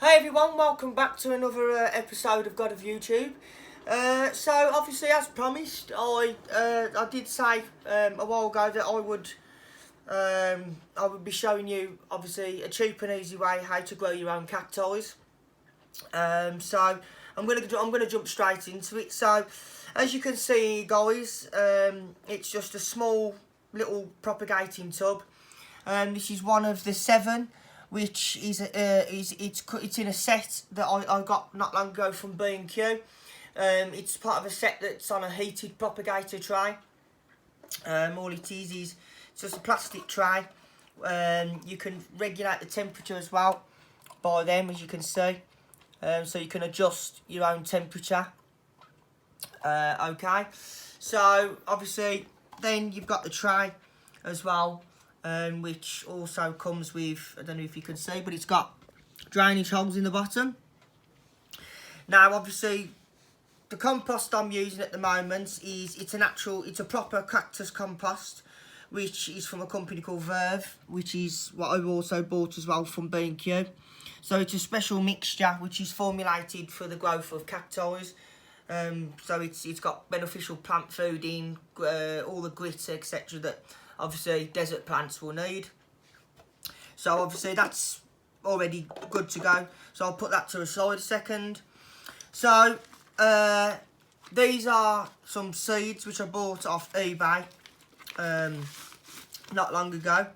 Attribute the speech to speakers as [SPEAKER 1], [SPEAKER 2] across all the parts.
[SPEAKER 1] Hey everyone, welcome back to another episode of God of YouTube. So obviously, as promised, I did say a while ago that I would be showing you obviously a cheap and easy way how to grow your own cacti. So I'm gonna jump straight into it. So as you can see, guys, it's just a small little propagating tub. This is one of the 7, which is it's in a set that I got not long ago from B&Q. It's part of a set that's on a heated propagator tray. All it is just a plastic tray. You can regulate the temperature as well by them, as you can see. So you can adjust your own temperature. Okay, so obviously then you've got the tray as well, which also comes with, I don't know if you can see, but it's got drainage holes in the bottom. Now obviously the compost I'm using at the moment it's a proper cactus compost, which is from a company called Verve, which is what I've also bought as well from B&Q. So it's a special mixture which is formulated for the growth of cacti. So it's got beneficial plant food in, all the grit, etc. that obviously desert plants will need. So obviously that's already good to go. So I'll put that to the side a second. So these are some seeds which I bought off eBay not long ago.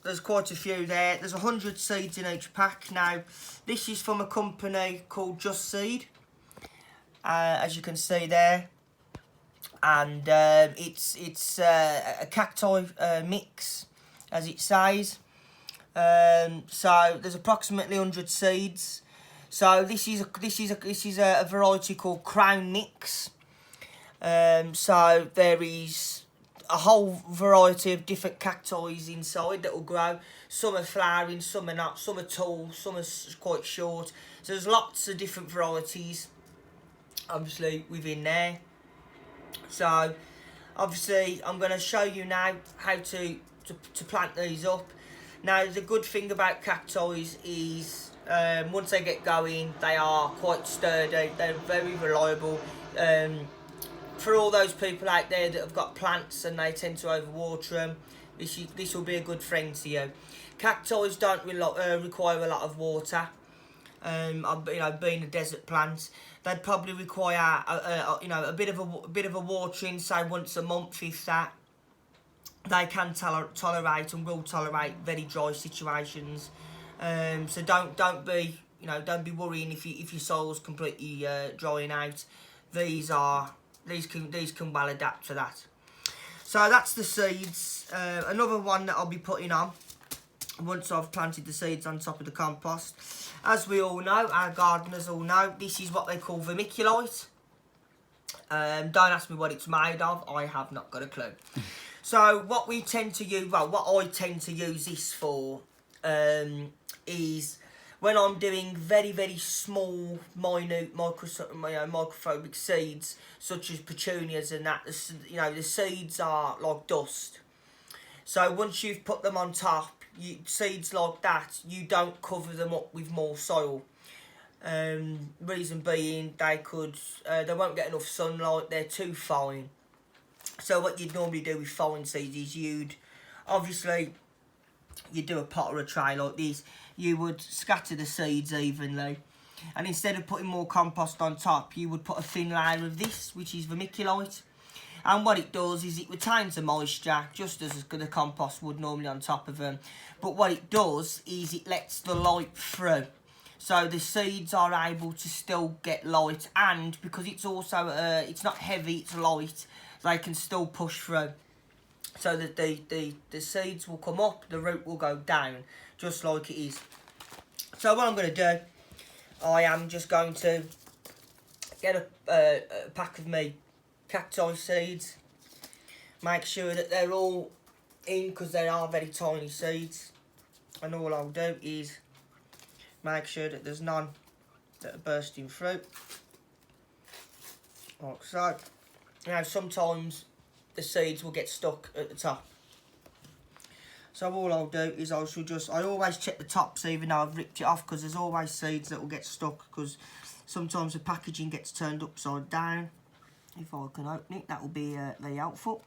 [SPEAKER 1] There's quite a few there. There's 100 seeds in each pack. Now, this is from a company called Just Seed, as you can see there, and it's a cacti mix, as it says. So there's approximately 100 seeds. So this is a variety called Crown Mix. So there is a whole variety of different cacti inside that will grow. Some are flowering, some are not, some are tall, some are quite short. So there's lots of different varieties obviously within there. So obviously I'm going to show you now how to plant these up. Now the good thing about cacti is once they get going they are quite sturdy, they're very reliable. For all those people out there that have got plants and they tend to overwater them, this will be a good friend to you. Cacti don't require a lot of water. Being a desert plant, they'd probably require a bit of a watering, say once a month, if that. They can tolerate and will tolerate very dry situations. So don't be worrying if your soil's completely drying out. These can well adapt to that. So that's the seeds. Another one that I'll be putting on once I've planted the seeds on top of the compost. As we all know, our gardeners all know, this is what they call vermiculite. Don't ask me what it's made of. I have not got a clue. So what we tend to use, what I tend to use this for, is when I'm doing very, very small, minute, microphobic seeds, such as petunias and that, the seeds are like dust. So once you've put them on top, seeds like that, you don't cover them up with more soil. Reason being, they won't get enough sunlight, they're too fine. So what you'd normally do with fine seeds is you'd do a pot or a tray like this. You would scatter the seeds evenly, and instead of putting more compost on top, you would put a thin layer of this, which is vermiculite. And what it does is it retains the moisture, just as the compost would normally on top of them. But what it does is it lets the light through. So the seeds are able to still get light, and because it's also, it's not heavy, it's light, they can still push through. So that the seeds will come up, the root will go down, just like it is. So what I'm going to do, I am just going to get a pack of me cacti seeds. Make sure that they're all in, because they are very tiny seeds. And all I'll do is make sure that there's none that are bursting through. Like so. Now sometimes the seeds will get stuck at the top. So all I'll do is I always check the tops even though I've ripped it off, because there's always seeds that will get stuck, because sometimes the packaging gets turned upside down. If I can open it, that will be very helpful.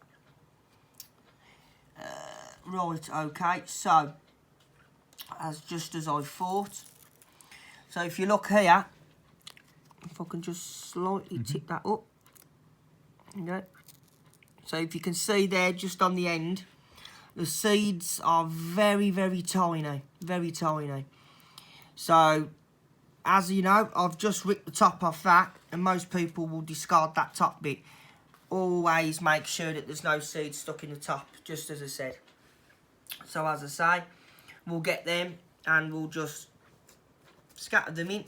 [SPEAKER 1] Right, okay, so just as I thought. So if you look here, if I can just slightly tip that up. Okay. So if you can see there, just on the end, the seeds are very, very tiny. Very tiny. So, as you know, I've just ripped the top off that, and most people will discard that top bit. Always make sure that there's no seeds stuck in the top, just as I said. So as I say, we'll get them and we'll just scatter them in.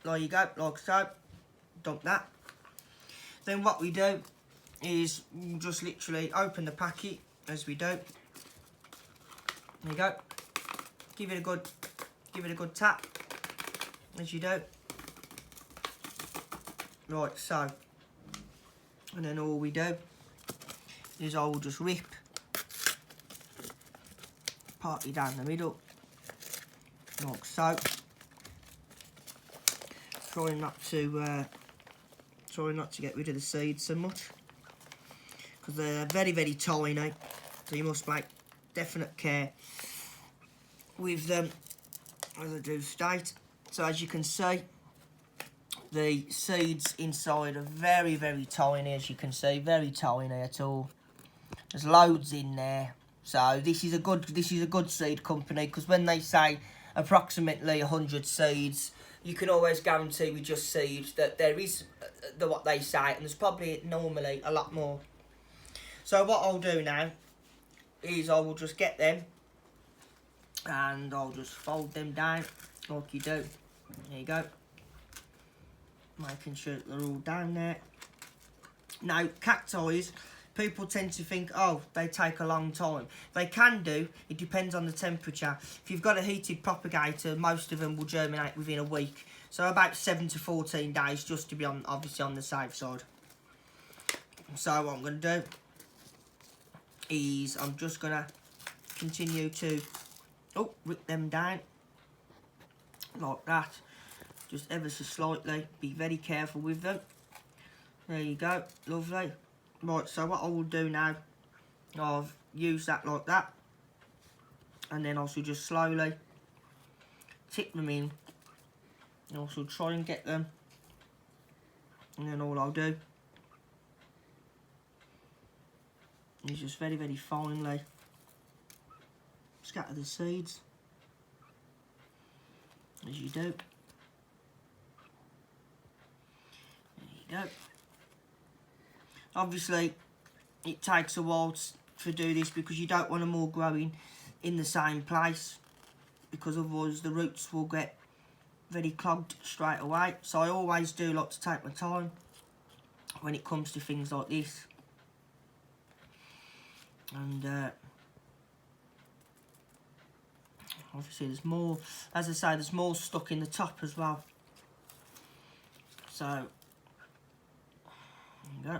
[SPEAKER 1] There you go, like so. Dump that. Then what we do is we'll just literally open the packet as we do. There you go. Give it a good tap as you do. Right, so, and then all we do is I will just rip partly down the middle, like so. Trying not to get rid of the seeds so much, because they're very, very tiny, so you must make definite care with them, as I do state. So as you can see, the seeds inside are very, very tiny, as you can see, very tiny at all. There's loads in there. So this is a good seed company, because when they say approximately 100 seeds, you can always guarantee with just seeds that there is what they say, and there's probably normally a lot more. So what I'll do now is I will just get them and I'll just fold them down like you do. There you go. Making sure that they're all down there. Now, cacti, people tend to think, oh, they take a long time. They can do. It depends on the temperature. If you've got a heated propagator, most of them will germinate within a week. So about 7 to 14 days, just to be obviously on the safe side. So what I'm going to do is I'm just going to continue to rip them down like that. Just ever so slightly. Be very careful with them. There you go. Lovely. Right, so what I will do now, I've used that like that, and then also just slowly tip them in, and also try and get them, and then all I'll do is just very, very finely scatter the seeds, as you do. There you go. Obviously, it takes a while to do this, because you don't want them all growing in the same place, because otherwise the roots will get very clogged straight away. So I always do like to take my time when it comes to things like this. And obviously there's more, as I say, there's more stuck in the top as well. So, there you go.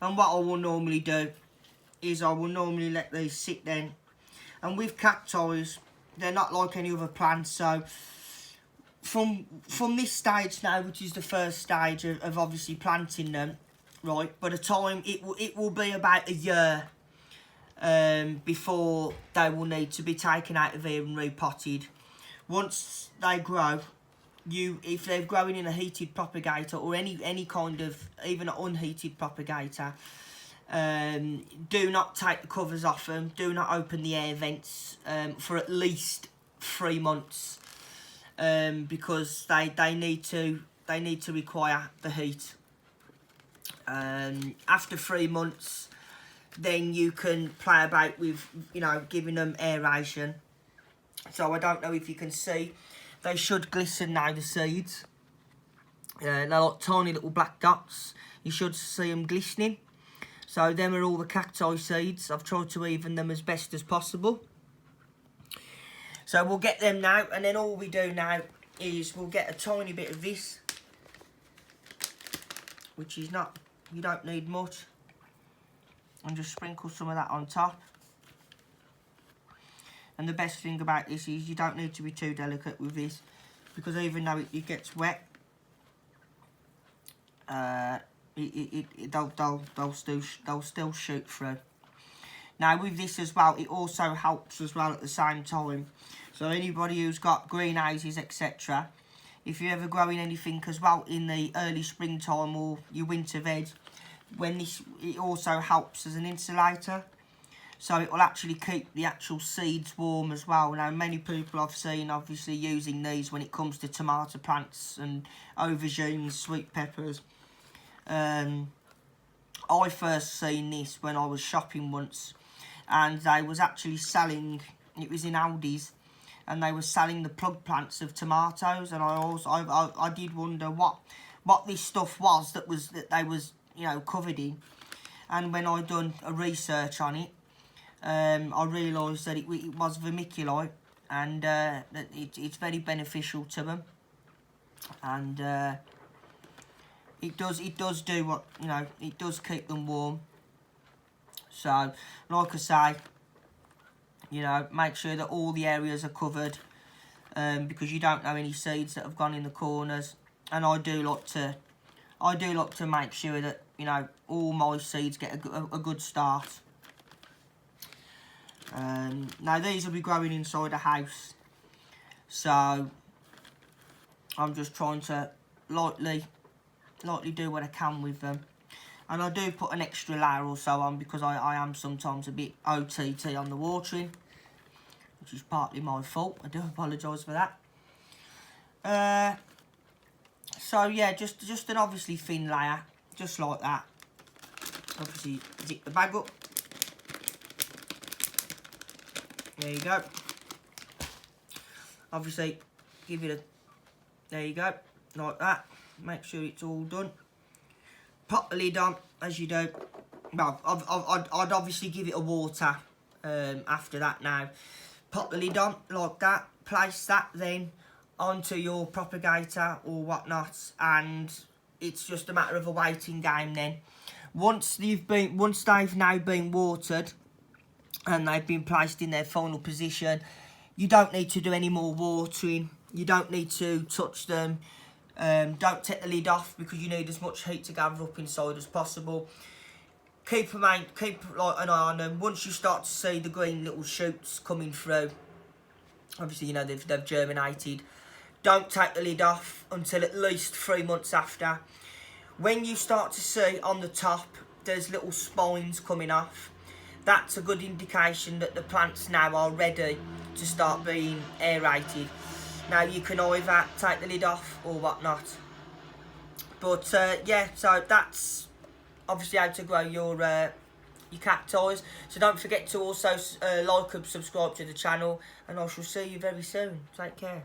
[SPEAKER 1] And what I will normally do is I will normally let these sit then. And with cacti, they're not like any other plants. So from this stage now, which is the first stage of obviously planting them, right? By the time it will be about a year before they will need to be taken out of here and repotted. Once they grow, if they're growing in a heated propagator or any kind of, even an unheated propagator, do not take the covers off them. Do not open the air vents for at least 3 months, because they need to require the heat. After 3 months, then you can play about with giving them aeration. So I don't know if you can see. They should glisten now, the seeds. They're like tiny little black dots. You should see them glistening. So them are all the cacti seeds. I've tried to even them as best as possible. So we'll get them now, and then all we do now is we'll get a tiny bit of this, which is not, you don't need much. and just sprinkle some of that on top. And the best thing about this is you don't need to be too delicate with this, because even though it gets wet, they'll still shoot through. Now with this as well, it also helps as well at the same time. So anybody who's got greenhouses, etc., if you're ever growing anything as well in the early springtime or your winter veg, it also helps as an insulator. So it will actually keep the actual seeds warm as well. Now many people I've seen obviously using these when it comes to tomato plants and aubergines, sweet peppers. I first seen this when I was shopping once, and they was actually selling, it was in Aldi's, and they were selling the plug plants of tomatoes, and I did wonder what this stuff was that they was, you know, covered in. And when I done a research on it, I realised that it was vermiculite, and that it's very beneficial to them, and it does do what, you know, it does keep them warm. So like I say, you know, make sure that all the areas are covered, because you don't know any seeds that have gone in the corners. And I do like to make sure that, you know, all my seeds get a good start. Now these will be growing inside a house, so I'm just trying to lightly do what I can with them. And I do put an extra layer or so on, because I am sometimes a bit OTT on the watering, which is partly my fault. I do apologise for that. So yeah, just an obviously thin layer, just like that. Obviously zip the bag up. There you go. Obviously give it there you go, like that. Make sure it's all done. Pop the lid on as you do. Well, I'd obviously give it a water after that. Now pop the lid on like that, place that then onto your propagator or whatnot, and it's just a matter of a waiting game then. Once they've now been watered and they've been placed in their final position, you don't need to do any more watering. You don't need to touch them. Don't take the lid off, because you need as much heat to gather up inside as possible. Keep like an eye on them. Once you start to see the green little shoots coming through, obviously you know they've germinated. Don't take the lid off until at least 3 months after. When you start to see on the top there's little spines coming off, that's a good indication that the plants now are ready to start being aerated. Now you can either take the lid off or whatnot. But yeah, so that's obviously how to grow your cacti. So don't forget to also like and subscribe to the channel, and I shall see you very soon. Take care.